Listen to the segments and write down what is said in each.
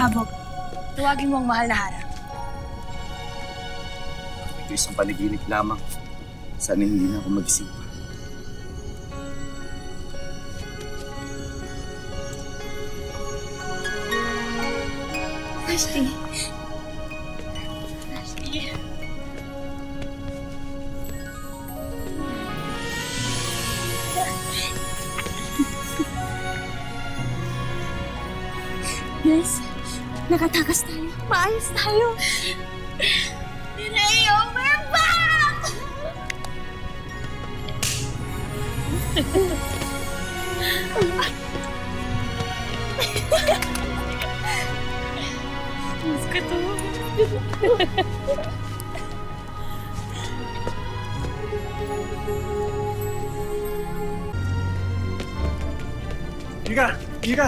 Pabog, tawagin mo ang mahal na Hara. Ito isang panaginip lamang. Sana hindi na ako magising pa. Rusty. Rusty. Yes, nakatakas tayo. Maayos tayo. Mireo, we're back! Mas ka to. Mira! Mira!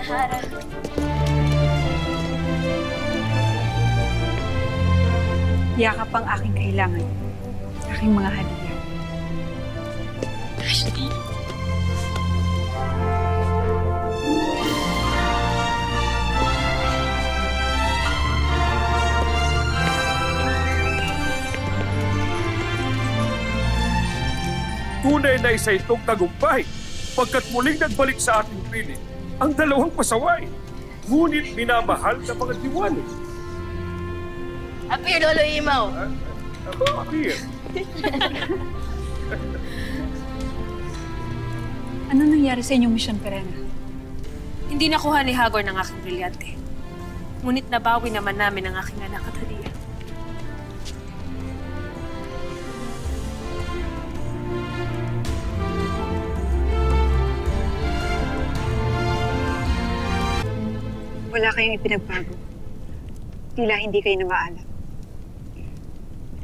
Hara. Yakap ang aking kailangan. Aking mga hadiah. Ashley. Tunay na isa itong tagumpay pagkat muling nagbalik sa ating piling ang dalawang pasaway. Ngunit minamahal na mga diwali. Apir, Lolo Imaw. Apir. Ano nangyari sa inyong misyon, Perena? Hindi nakuha ni Hagor ng aking brilyante. Ngunit nabawi naman namin ang aking anak at hadiah. Wala kayong ipinagbago. Tila hindi kayo namaalam.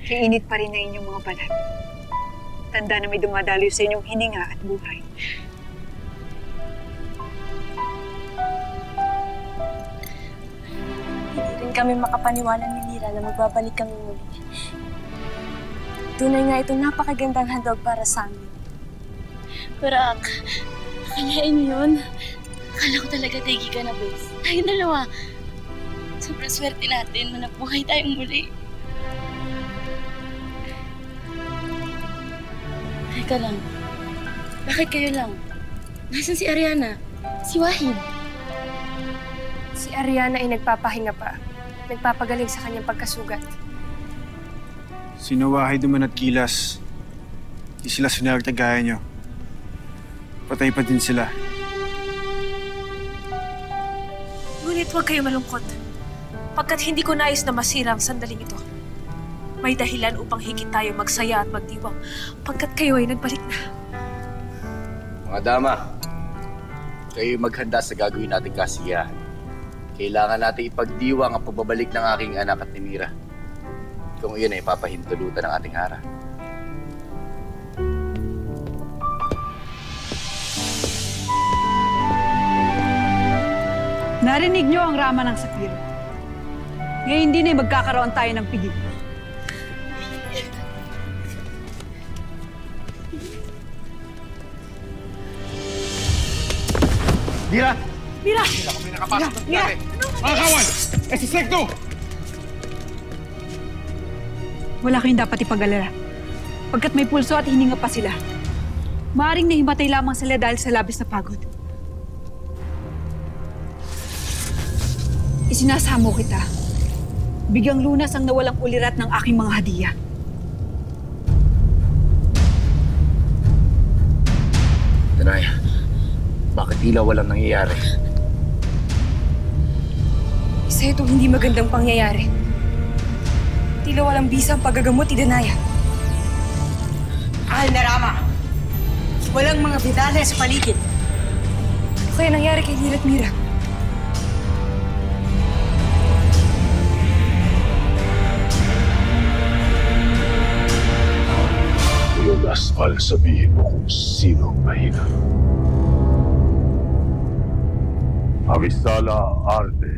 Kainit pa rin na inyong mga balat. Tanda na may dumadaloy sa inyong hininga at buhay. Hindi rin kami makapaniwala ni Mira na magbabalik kami muli. Tunay nga itong napakagandang handog para sa amin. Pero akalain mo yun? Akala ko talaga tegi ka na, Bes. Tayo dalawa. Sobrang swerte natin na nabuhay tayong muli. Teka lang. Bakit kayo lang? Nasaan si Ariana? Si Wahid? Si Ariana ay nagpapahinga pa. Nagpapagaling sa kanyang pagkasugat. Sino Wahid naman at Gilas? Di sila sunerte gaya nyo. Patay pa din sila. Ngunit huwag kayo malungkot. Pagkat hindi ko nais na masira ang sandaling ito. May dahilan upang higit tayo magsaya at magdiwang pagkat kayo ay nagbalik na. Mga dama, kayo maghanda sa gagawin nating kasiyahan. Kailangan natin ipagdiwang ang pagbabalik ng aking anak at ni Mira. Kung iyon ay papahintulutan ng ating Hara. Narinig niyo ang rama ng Sapiro. Ngayon din ay magkakaroon tayo ng pigil. Mira! Mira! Mira, kung may nakapasok ng dati. Mga kawan! Si Sekto! Wala kayong dapat ipag-alala. Pagkat may pulso at hininga pa sila, maaaring nahimatay lamang sila dahil sa labis na pagod. Isinasamo kita. Bigang lunas ang nawalang ulirat ng aking mga hadiah. Danaya, bakit tila walang nangyayari? Isa itong hindi magandang pangyayari. Tila walang bisa ang paggagamot ni Danaya. Mahal na Rama, walang mga bidala sa paligid. Ano kaya nangyari kay Lira at Mira? Ngayon, Asfal, sabihin mo kung sino ang mahina. Amisala Arte,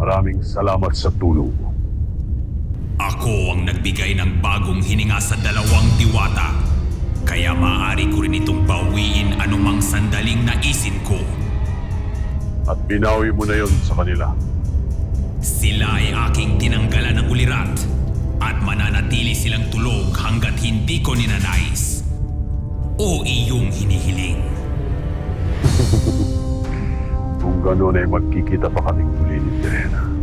maraming salamat sa tulong mo. Ako ang nagbigay ng bagong hininga sa dalawang diwata. Kaya maaari ko rin itong bawiin anumang sandaling naisin ko. At binawi mo na yon sa kanila. Sila ay aking tinanggalan ng ulirat at mananatili silang tulog hanggat hindi ko ninanais o iyong hinihiling. Kung gano'n ay magkikita pa kaming muli ni Serena.